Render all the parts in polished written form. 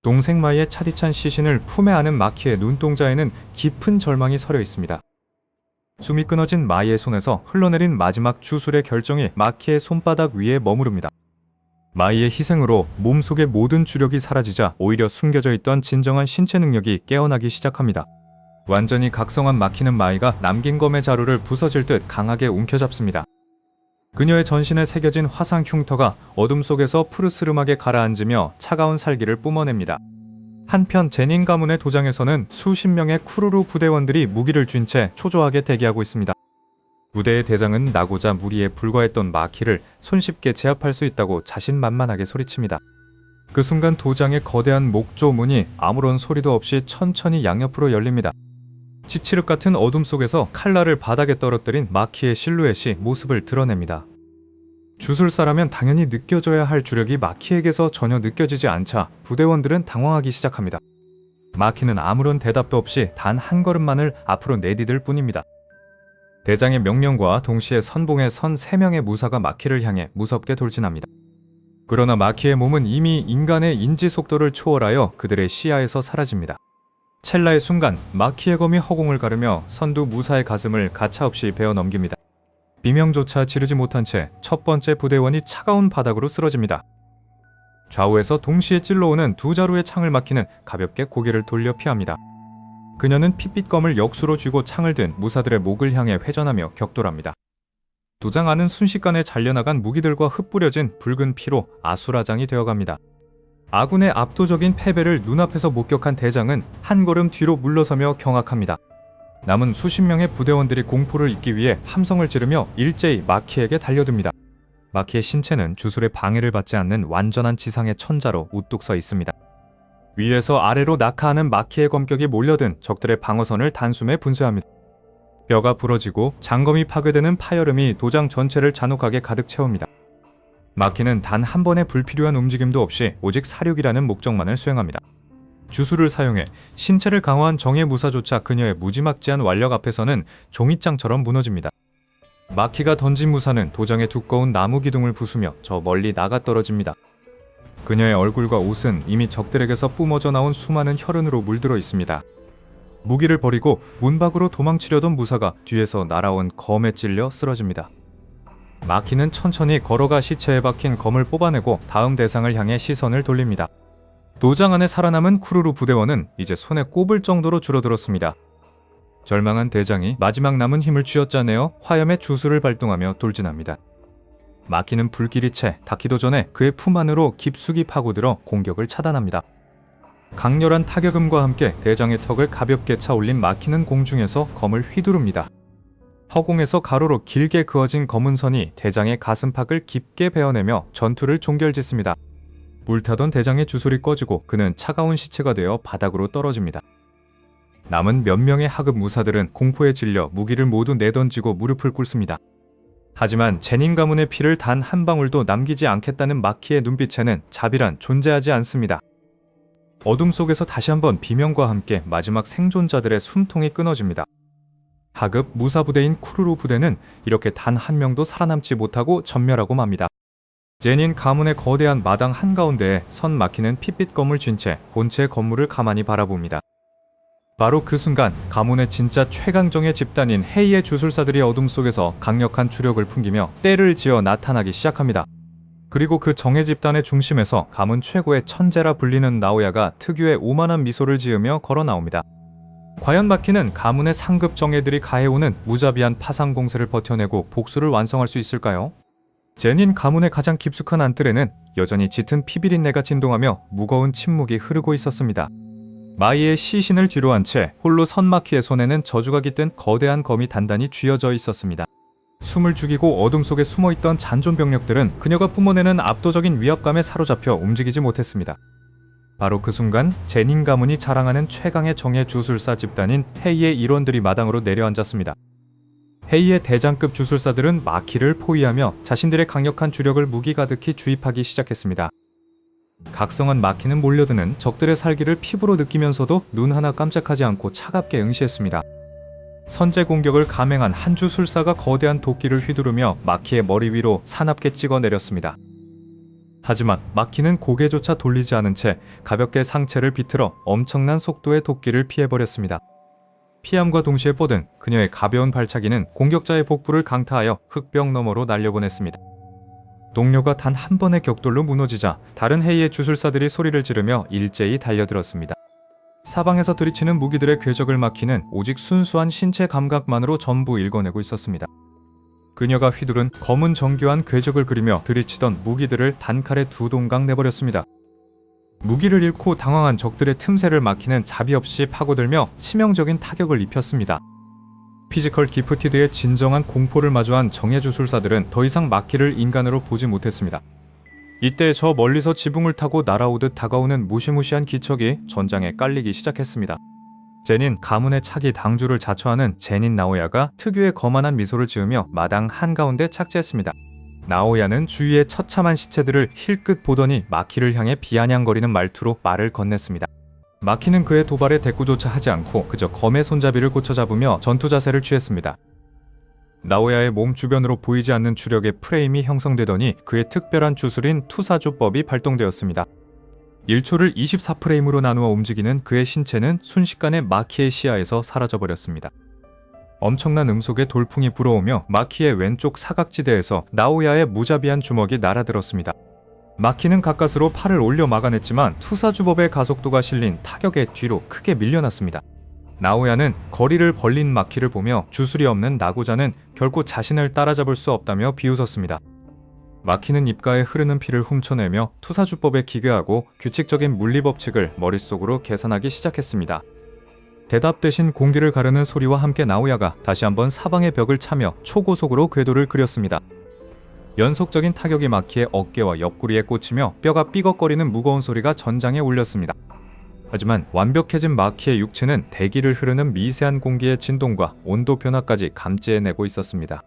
동생 마이의 차디찬 시신을 품에 안은 마키의 눈동자에는 깊은 절망이 서려 있습니다. 숨이 끊어진 마이의 손에서 흘러내린 마지막 주술의 결정이 마키의 손바닥 위에 머무릅니다. 마이의 희생으로 몸속의 모든 주력이 사라지자 오히려 숨겨져 있던 진정한 신체 능력이 깨어나기 시작합니다. 완전히 각성한 마키는 마이가 남긴 검의 자루를 부서질 듯 강하게 움켜잡습니다. 그녀의 전신에 새겨진 화상 흉터가 어둠 속에서 푸르스름하게 가라앉으며 차가운 살기를 뿜어냅니다. 한편 제닌 가문의 도장에서는 수십 명의 쿠루루 부대원들이 무기를 쥔 채 초조하게 대기하고 있습니다. 부대의 대장은 나고자 무리에 불과했던 마키를 손쉽게 제압할 수 있다고 자신만만하게 소리칩니다. 그 순간 도장의 거대한 목조 문이 아무런 소리도 없이 천천히 양옆으로 열립니다. 지치륵 같은 어둠 속에서 칼날을 바닥에 떨어뜨린 마키의 실루엣이 모습을 드러냅니다. 주술사라면 당연히 느껴져야 할 주력이 마키에게서 전혀 느껴지지 않자 부대원들은 당황하기 시작합니다. 마키는 아무런 대답도 없이 단 한 걸음만을 앞으로 내디딜 뿐입니다. 대장의 명령과 동시에 선봉에 선 3명의 무사가 마키를 향해 무섭게 돌진합니다. 그러나 마키의 몸은 이미 인간의 인지 속도를 초월하여 그들의 시야에서 사라집니다. 찰나의 순간 마키의 검이 허공을 가르며 선두 무사의 가슴을 가차없이 베어 넘깁니다. 비명조차 지르지 못한 채 첫 번째 부대원이 차가운 바닥으로 쓰러집니다. 좌우에서 동시에 찔러오는 두 자루의 창을 막히는 가볍게 고개를 돌려 피합니다. 그녀는 핏빛검을 역수로 쥐고 창을 든 무사들의 목을 향해 회전하며 격돌합니다. 도장 안은 순식간에 잘려나간 무기들과 흩뿌려진 붉은 피로 아수라장이 되어갑니다. 아군의 압도적인 패배를 눈앞에서 목격한 대장은 한 걸음 뒤로 물러서며 경악합니다. 남은 수십 명의 부대원들이 공포를 잊기 위해 함성을 지르며 일제히 마키에게 달려듭니다. 마키의 신체는 주술의 방해를 받지 않는 완전한 지상의 천자로 우뚝 서 있습니다. 위에서 아래로 낙하하는 마키의 검격이 몰려든 적들의 방어선을 단숨에 분쇄합니다. 뼈가 부러지고 장검이 파괴되는 파열음이 도장 전체를 잔혹하게 가득 채웁니다. 마키는 단 한 번의 불필요한 움직임도 없이 오직 사륙이라는 목적만을 수행합니다. 주술을 사용해 신체를 강화한 정예 무사조차 그녀의 무지막지한 완력 앞에서는 종잇장처럼 무너집니다. 마키가 던진 무사는 도장의 두꺼운 나무 기둥을 부수며 저 멀리 나가 떨어집니다. 그녀의 얼굴과 옷은 이미 적들에게서 뿜어져 나온 수많은 혈흔으로 물들어 있습니다. 무기를 버리고 문 밖으로 도망치려던 무사가 뒤에서 날아온 검에 찔려 쓰러집니다. 마키는 천천히 걸어가 시체에 박힌 검을 뽑아내고 다음 대상을 향해 시선을 돌립니다. 도장 안에 살아남은 쿠루루 부대원은 이제 손에 꼽을 정도로 줄어들었습니다. 절망한 대장이 마지막 남은 힘을 쥐어짜내어 화염의 주술을 발동하며 돌진합니다. 마키는 불길이 채 닿기도 전에 그의 품 안으로 깊숙이 파고들어 공격을 차단합니다. 강렬한 타격음과 함께 대장의 턱을 가볍게 차올린 마키는 공중에서 검을 휘두릅니다. 허공에서 가로로 길게 그어진 검은 선이 대장의 가슴팍을 깊게 베어내며 전투를 종결짓습니다. 불타던 대장의 주술이 꺼지고 그는 차가운 시체가 되어 바닥으로 떨어집니다. 남은 몇 명의 하급 무사들은 공포에 질려 무기를 모두 내던지고 무릎을 꿇습니다. 하지만 제닌 가문의 피를 단 한 방울도 남기지 않겠다는 마키의 눈빛에는 자비란 존재하지 않습니다. 어둠 속에서 다시 한번 비명과 함께 마지막 생존자들의 숨통이 끊어집니다. 하급 무사 부대인 쿠루루 부대는 이렇게 단 한 명도 살아남지 못하고 전멸하고 맙니다. 제닌 가문의 거대한 마당 한가운데에 선 마키는 핏빛검을 쥔 채 본체의 건물을 가만히 바라봅니다. 바로 그 순간 가문의 진짜 최강정예 집단인 헤이의 주술사들이 어둠 속에서 강력한 주력을 풍기며 때를 지어 나타나기 시작합니다. 그리고 그 정예 집단의 중심에서 가문 최고의 천재라 불리는 나오야가 특유의 오만한 미소를 지으며 걸어 나옵니다. 과연 마키는 가문의 상급 정예들이 가해오는 무자비한 파상 공세를 버텨내고 복수를 완성할 수 있을까요? 제닌 가문의 가장 깊숙한 안뜰에는 여전히 짙은 피비린내가 진동하며 무거운 침묵이 흐르고 있었습니다. 마이의 시신을 뒤로 한 채 홀로 선 마키의 손에는 저주가 깃든 거대한 검이 단단히 쥐어져 있었습니다. 숨을 죽이고 어둠 속에 숨어있던 잔존 병력들은 그녀가 뿜어내는 압도적인 위압감에 사로잡혀 움직이지 못했습니다. 바로 그 순간 제닌 가문이 자랑하는 최강의 정예 주술사 집단인 헤이의 일원들이 마당으로 내려앉았습니다. 헤이의 대장급 주술사들은 마키를 포위하며 자신들의 강력한 주력을 무기 가득히 주입하기 시작했습니다. 각성한 마키는 몰려드는 적들의 살기를 피부로 느끼면서도 눈 하나 깜짝하지 않고 차갑게 응시했습니다. 선제 공격을 감행한 한 주술사가 거대한 도끼를 휘두르며 마키의 머리 위로 사납게 찍어 내렸습니다. 하지만 마키는 고개조차 돌리지 않은 채 가볍게 상체를 비틀어 엄청난 속도의 도끼를 피해버렸습니다. 피함과 동시에 뻗은 그녀의 가벼운 발차기는 공격자의 복부를 강타하여 흙벽 너머로 날려보냈습니다. 동료가 단 한 번의 격돌로 무너지자 다른 해이의 주술사들이 소리를 지르며 일제히 달려들었습니다. 사방에서 들이치는 무기들의 궤적을 마키는 오직 순수한 신체 감각만으로 전부 읽어내고 있었습니다. 그녀가 휘두른 검은 정교한 궤적을 그리며 들이치던 무기들을 단칼에 두 동강 내버렸습니다. 무기를 잃고 당황한 적들의 틈새를 막히는 자비 없이 파고들며 치명적인 타격을 입혔습니다. 피지컬 기프티드의 진정한 공포를 마주한 정예주술사들은 더 이상 마키를 인간으로 보지 못했습니다. 이때 저 멀리서 지붕을 타고 날아오듯 다가오는 무시무시한 기척이 전장에 깔리기 시작했습니다. 제닌 가문의 차기 당주를 자처하는 제닌 나오야가 특유의 거만한 미소를 지으며 마당 한가운데 착지했습니다. 나오야는 주위의 처참한 시체들을 힐끗 보더니 마키를 향해 비아냥거리는 말투로 말을 건넸습니다. 마키는 그의 도발에 대꾸조차 하지 않고 그저 검의 손잡이를 고쳐 잡으며 전투 자세를 취했습니다. 나오야의 몸 주변으로 보이지 않는 주력의 프레임이 형성되더니 그의 특별한 주술인 투사주법이 발동되었습니다. 1초를 24프레임으로 나누어 움직이는 그의 신체는 순식간에 마키의 시야에서 사라져버렸습니다. 엄청난 음속에 돌풍이 불어오며 마키의 왼쪽 사각지대에서 나오야의 무자비한 주먹이 날아들었습니다. 마키는 가까스로 팔을 올려 막아냈지만 투사주법의 가속도가 실린 타격의 뒤로 크게 밀려났습니다. 나오야는 거리를 벌린 마키를 보며 주술이 없는 나고자는 결코 자신을 따라잡을 수 없다며 비웃었습니다. 마키는 입가에 흐르는 피를 훔쳐내며 투사주법에 기괴하고 규칙적인 물리법칙을 머릿속으로 계산하기 시작했습니다. 대답 대신 공기를 가르는 소리와 함께 나오야가 다시 한번 사방의 벽을 차며 초고속으로 궤도를 그렸습니다. 연속적인 타격이 마키의 어깨와 옆구리에 꽂히며 뼈가 삐걱거리는 무거운 소리가 전장에 울렸습니다. 하지만 완벽해진 마키의 육체는 대기를 흐르는 미세한 공기의 진동과 온도 변화까지 감지해내고 있었습니다.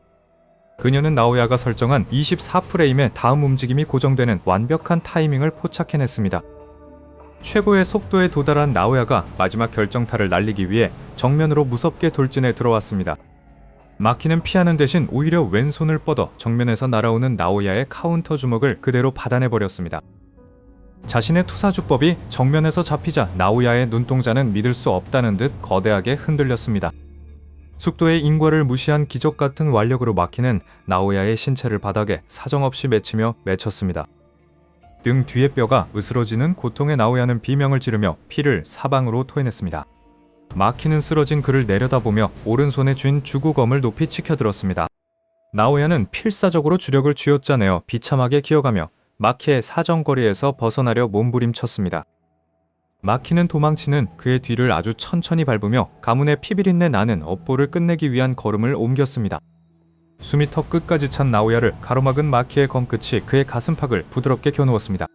그녀는 나오야가 설정한 24프레임의 다음 움직임이 고정되는 완벽한 타이밍을 포착해냈습니다. 최고의 속도에 도달한 나오야가 마지막 결정타를 날리기 위해 정면으로 무섭게 돌진해 들어왔습니다. 마키는 피하는 대신 오히려 왼손을 뻗어 정면에서 날아오는 나오야의 카운터 주먹을 그대로 받아내버렸습니다. 자신의 투사주법이 정면에서 잡히자 나오야의 눈동자는 믿을 수 없다는 듯 거대하게 흔들렸습니다. 숙도의 인과를 무시한 기적 같은 완력으로 마키는 나오야의 신체를 바닥에 사정없이 맺히며 맺혔습니다. 등 뒤의 뼈가 으스러지는 고통에 나오야는 비명을 지르며 피를 사방으로 토해냈습니다. 마키는 쓰러진 그를 내려다보며 오른손에 쥔 주구검을 높이 치켜들었습니다. 나오야는 필사적으로 주력을 쥐어짜내어 비참하게 기어가며 마키의 사정거리에서 벗어나려 몸부림쳤습니다. 마키는 도망치는 그의 뒤를 아주 천천히 밟으며 가문의 피비린내 나는 업보를 끝내기 위한 걸음을 옮겼습니다. 숨이 턱 끝까지 찬 나오야를 가로막은 마키의 검끝이 그의 가슴팍을 부드럽게 겨누었습니다.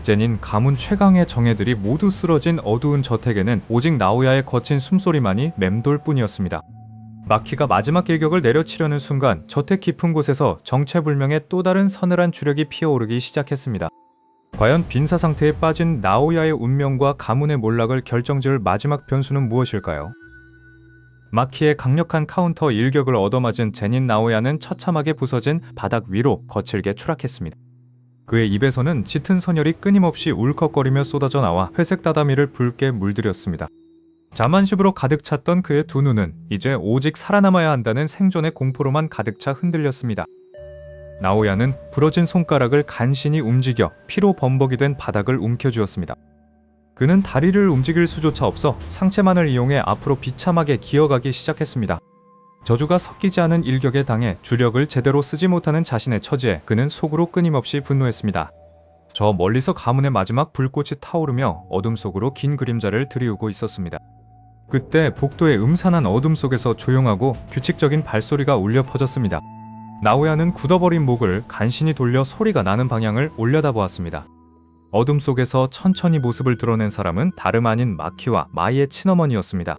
제닌 가문 최강의 정예들이 모두 쓰러진 어두운 저택에는 오직 나오야의 거친 숨소리만이 맴돌 뿐이었습니다. 마키가 마지막 일격을 내려치려는 순간 저택 깊은 곳에서 정체불명의 또 다른 서늘한 주력이 피어오르기 시작했습니다. 과연 빈사 상태에 빠진 나오야의 운명과 가문의 몰락을 결정지을 마지막 변수는 무엇일까요? 마키의 강력한 카운터 일격을 얻어맞은 제닌 나오야는 처참하게 부서진 바닥 위로 거칠게 추락했습니다. 그의 입에서는 짙은 선혈이 끊임없이 울컥거리며 쏟아져 나와 회색 다다미를 붉게 물들였습니다. 자만심으로 가득 찼던 그의 두 눈은 이제 오직 살아남아야 한다는 생존의 공포로만 가득 차 흔들렸습니다. 나오야는 부러진 손가락을 간신히 움직여 피로 범벅이 된 바닥을 움켜쥐었습니다. 그는 다리를 움직일 수조차 없어 상체만을 이용해 앞으로 비참하게 기어가기 시작했습니다. 저주가 섞이지 않은 일격에 당해 주력을 제대로 쓰지 못하는 자신의 처지에 그는 속으로 끊임없이 분노했습니다. 저 멀리서 가문의 마지막 불꽃이 타오르며 어둠 속으로 긴 그림자를 들이우고 있었습니다. 그때 복도의 음산한 어둠 속에서 조용하고 규칙적인 발소리가 울려 퍼졌습니다. 나오야는 굳어버린 목을 간신히 돌려 소리가 나는 방향을 올려다보았습니다. 어둠 속에서 천천히 모습을 드러낸 사람은 다름 아닌 마키와 마이의 친어머니였습니다.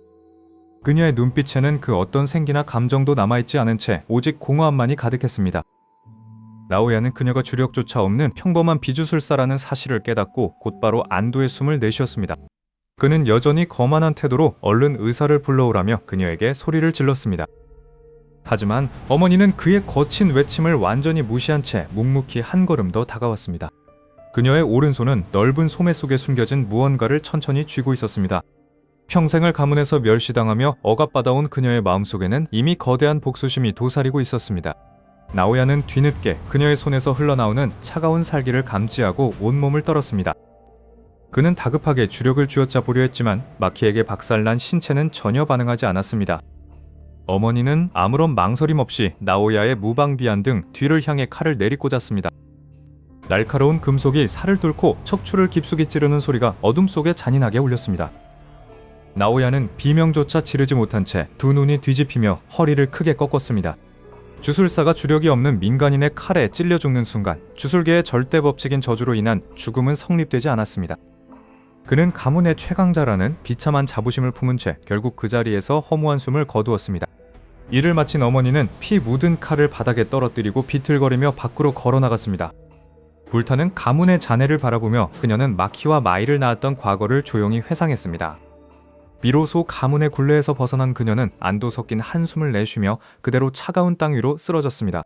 그녀의 눈빛에는 그 어떤 생기나 감정도 남아있지 않은 채 오직 공허함만이 가득했습니다. 나오야는 그녀가 주력조차 없는 평범한 비주술사라는 사실을 깨닫고 곧바로 안도의 숨을 내쉬었습니다. 그는 여전히 거만한 태도로 얼른 의사를 불러오라며 그녀에게 소리를 질렀습니다. 하지만 어머니는 그의 거친 외침을 완전히 무시한 채 묵묵히 한 걸음 더 다가왔습니다. 그녀의 오른손은 넓은 소매 속에 숨겨진 무언가를 천천히 쥐고 있었습니다. 평생을 가문에서 멸시당하며 억압받아온 그녀의 마음속에는 이미 거대한 복수심이 도사리고 있었습니다. 나오야는 뒤늦게 그녀의 손에서 흘러나오는 차가운 살기를 감지하고 온몸을 떨었습니다. 그는 다급하게 주력을 쥐어짜보려 했지만 마키에게 박살난 신체는 전혀 반응하지 않았습니다. 어머니는 아무런 망설임 없이 나오야의 무방비안 등 뒤를 향해 칼을 내리꽂았습니다. 날카로운 금속이 살을 뚫고 척추를 깊숙이 찌르는 소리가 어둠 속에 잔인하게 울렸습니다. 나오야는 비명조차 지르지 못한 채 두 눈이 뒤집히며 허리를 크게 꺾었습니다. 주술사가 주력이 없는 민간인의 칼에 찔려 죽는 순간 주술계의 절대 법칙인 저주로 인한 죽음은 성립되지 않았습니다. 그는 가문의 최강자라는 비참한 자부심을 품은 채 결국 그 자리에서 허무한 숨을 거두었습니다. 일을 마친 어머니는 피 묻은 칼을 바닥에 떨어뜨리고 비틀거리며 밖으로 걸어나갔습니다. 불타는 가문의 잔해를 바라보며 그녀는 마키와 마이를 낳았던 과거를 조용히 회상했습니다. 비로소 가문의 굴레에서 벗어난 그녀는 안도 섞인 한숨을 내쉬며 그대로 차가운 땅 위로 쓰러졌습니다.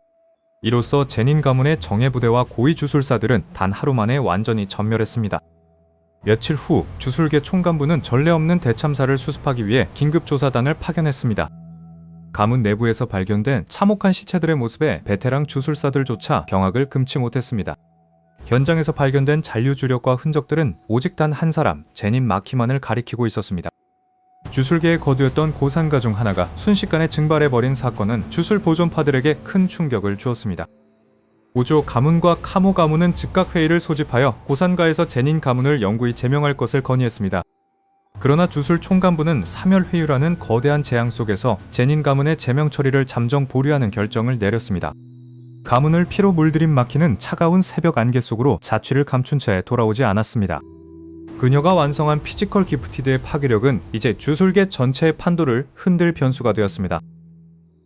이로써 제닌 가문의 정예부대와 고위 주술사들은 단 하루 만에 완전히 전멸했습니다. 며칠 후 주술계 총간부는 전례 없는 대참사를 수습하기 위해 긴급조사단을 파견했습니다. 가문 내부에서 발견된 참혹한 시체들의 모습에 베테랑 주술사들조차 경악을 금치 못했습니다. 현장에서 발견된 잔류주력과 흔적들은 오직 단 한 사람, 제닌 마키만을 가리키고 있었습니다. 주술계의 거두였던 고산가 중 하나가 순식간에 증발해버린 사건은 주술 보존파들에게 큰 충격을 주었습니다. 고조 가문과 카모 가문은 즉각 회의를 소집하여 고산가에서 제닌 가문을 영구히 제명할 것을 건의했습니다. 그러나 주술 총간부는 사멸회유라는 거대한 재앙 속에서 제닌 가문의 제명 처리를 잠정 보류하는 결정을 내렸습니다. 가문을 피로 물들인 마키는 차가운 새벽 안개 속으로 자취를 감춘 채 돌아오지 않았습니다. 그녀가 완성한 피지컬 기프티드의 파괴력은 이제 주술계 전체의 판도를 흔들 변수가 되었습니다.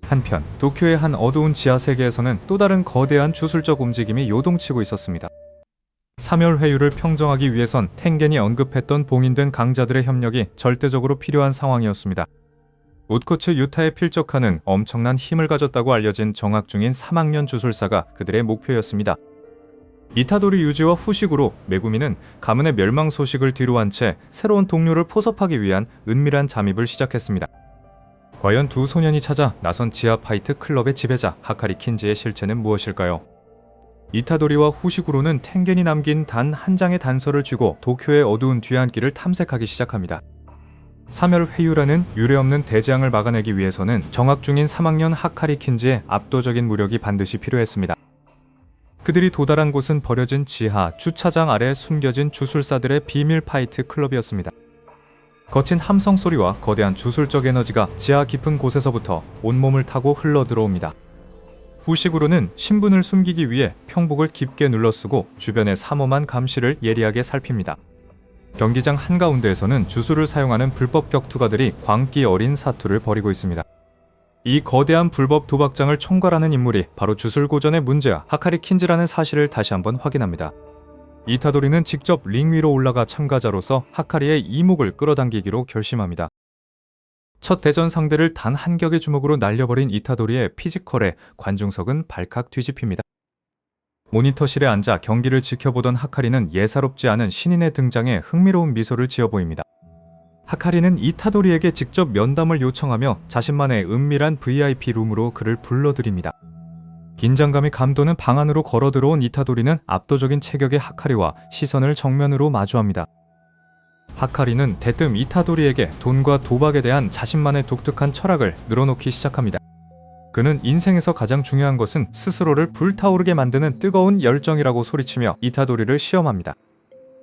한편 도쿄의 한 어두운 지하 세계에서는 또 다른 거대한 주술적 움직임이 요동치고 있었습니다. 사멸회유를 평정하기 위해선 텐겐이 언급했던 봉인된 강자들의 협력이 절대적으로 필요한 상황이었습니다. 우트코츠 유타에 필적하는 엄청난 힘을 가졌다고 알려진 정학 중인 3학년 주술사가 그들의 목표였습니다. 이타도리 유지와 후식으로 메구미는 가문의 멸망 소식을 뒤로한 채 새로운 동료를 포섭하기 위한 은밀한 잠입을 시작했습니다. 과연 두 소년이 찾아 나선 지하 파이트 클럽의 지배자 하카리 킨지의 실체는 무엇일까요? 이타도리와 후식으로는 텐겐이 남긴 단 한 장의 단서를 쥐고 도쿄의 어두운 뒤안길을 탐색하기 시작합니다. 사멸회유라는 유례없는 대재앙을 막아내기 위해서는 정학 중인 3학년 하카리 킨지의 압도적인 무력이 반드시 필요했습니다. 그들이 도달한 곳은 버려진 지하 주차장 아래 숨겨진 주술사들의 비밀 파이트 클럽이었습니다. 거친 함성 소리와 거대한 주술적 에너지가 지하 깊은 곳에서부터 온몸을 타고 흘러들어옵니다. 후식으로는 신분을 숨기기 위해 평복을 깊게 눌러쓰고 주변의 삼엄한 감시를 예리하게 살핍니다. 경기장 한가운데에서는 주술을 사용하는 불법 격투가들이 광기 어린 사투를 벌이고 있습니다. 이 거대한 불법 도박장을 총괄하는 인물이 바로 주술고전의 문제아 하카리 킨지라는 사실을 다시 한번 확인합니다. 이타도리는 직접 링 위로 올라가 참가자로서 하카리의 이목을 끌어당기기로 결심합니다. 첫 대전 상대를 단 한 격의 주먹으로 날려버린 이타도리의 피지컬에 관중석은 발칵 뒤집힙니다. 모니터실에 앉아 경기를 지켜보던 하카리는 예사롭지 않은 신인의 등장에 흥미로운 미소를 지어 보입니다. 하카리는 이타도리에게 직접 면담을 요청하며 자신만의 은밀한 VIP 룸으로 그를 불러들입니다. 긴장감이 감도는 방 안으로 걸어 들어온 이타도리는 압도적인 체격의 하카리와 시선을 정면으로 마주합니다. 하카리는 대뜸 이타도리에게 돈과 도박에 대한 자신만의 독특한 철학을 늘어놓기 시작합니다. 그는 인생에서 가장 중요한 것은 스스로를 불타오르게 만드는 뜨거운 열정이라고 소리치며 이타도리를 시험합니다.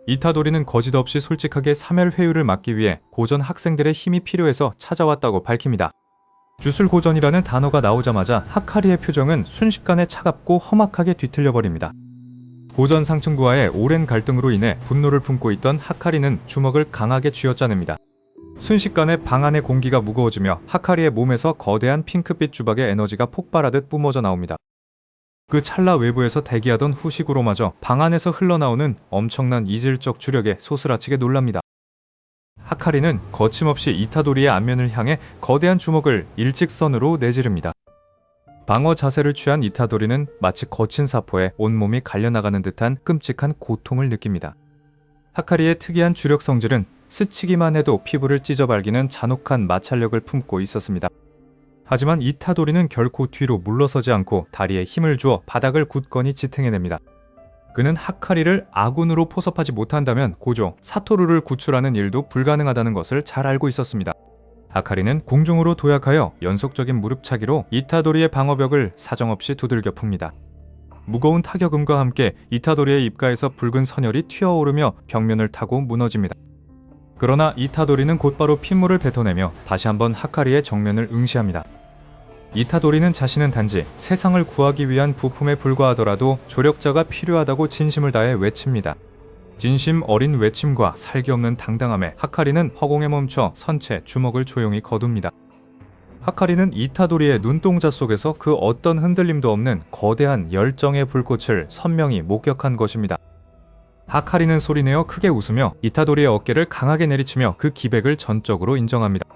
이타도리는 거짓없이 솔직하게 사멸회유를 막기 위해 고전 학생들의 힘이 필요해서 찾아왔다고 밝힙니다. 주술고전이라는 단어가 나오자마자 하카리의 표정은 순식간에 차갑고 험악하게 뒤틀려버립니다. 고전 상층부와의 오랜 갈등으로 인해 분노를 품고 있던 하카리는 주먹을 강하게 쥐어짜냅니다. 순식간에 방 안의 공기가 무거워지며 하카리의 몸에서 거대한 핑크빛 주박의 에너지가 폭발하듯 뿜어져 나옵니다. 그 찰나 외부에서 대기하던 후식으로마저 방 안에서 흘러나오는 엄청난 이질적 주력에 소스라치게 놀랍니다. 하카리는 거침없이 이타도리의 안면을 향해 거대한 주먹을 일직선으로 내지릅니다. 방어 자세를 취한 이타도리는 마치 거친 사포에 온몸이 갈려나가는 듯한 끔찍한 고통을 느낍니다. 하카리의 특이한 주력 성질은 스치기만 해도 피부를 찢어발기는 잔혹한 마찰력을 품고 있었습니다. 하지만 이타도리는 결코 뒤로 물러서지 않고 다리에 힘을 주어 바닥을 굳건히 지탱해냅니다. 그는 하카리를 아군으로 포섭하지 못한다면 고조 사토루를 구출하는 일도 불가능하다는 것을 잘 알고 있었습니다. 하카리는 공중으로 도약하여 연속적인 무릎차기로 이타도리의 방어벽을 사정없이 두들겨 풉니다. 무거운 타격음과 함께 이타도리의 입가에서 붉은 선혈이 튀어오르며 벽면을 타고 무너집니다. 그러나 이타도리는 곧바로 핏물을 뱉어내며 다시 한번 하카리의 정면을 응시합니다. 이타도리는 자신은 단지 세상을 구하기 위한 부품에 불과하더라도 조력자가 필요하다고 진심을 다해 외칩니다. 진심 어린 외침과 살기 없는 당당함에 하카리는 허공에 멈춰 선체 주먹을 조용히 거둡니다. 하카리는 이타도리의 눈동자 속에서 그 어떤 흔들림도 없는 거대한 열정의 불꽃을 선명히 목격한 것입니다. 하카리는 소리내어 크게 웃으며 이타도리의 어깨를 강하게 내리치며 그 기백을 전적으로 인정합니다.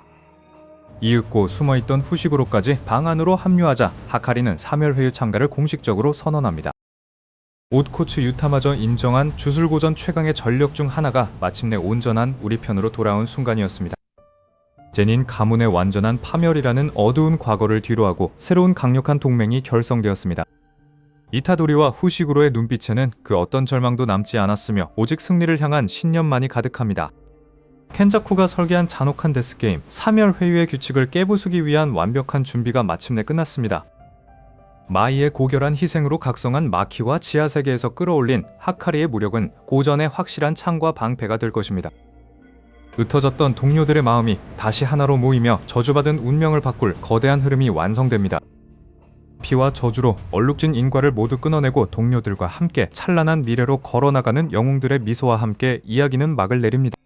이윽고 숨어있던 후시구로까지 방 안으로 합류하자 하카리는 사멸회유 참가를 공식적으로 선언합니다. 옷코츠 유타마저 인정한 주술고전 최강의 전력 중 하나가 마침내 온전한 우리 편으로 돌아온 순간이었습니다. 제닌 가문의 완전한 파멸이라는 어두운 과거를 뒤로하고 새로운 강력한 동맹이 결성되었습니다. 이타도리와 후시구로의 눈빛에는 그 어떤 절망도 남지 않았으며 오직 승리를 향한 신념만이 가득합니다. 켄자쿠가 설계한 잔혹한 데스게임 사멸회유의 규칙을 깨부수기 위한 완벽한 준비가 마침내 끝났습니다. 마이의 고결한 희생으로 각성한 마키와 지하세계에서 끌어올린 하카리의 무력은 고전의 확실한 창과 방패가 될 것입니다. 흩어졌던 동료들의 마음이 다시 하나로 모이며 저주받은 운명을 바꿀 거대한 흐름이 완성됩니다. 피와 저주로 얼룩진 인과를 모두 끊어내고 동료들과 함께 찬란한 미래로 걸어나가는 영웅들의 미소와 함께 이야기는 막을 내립니다.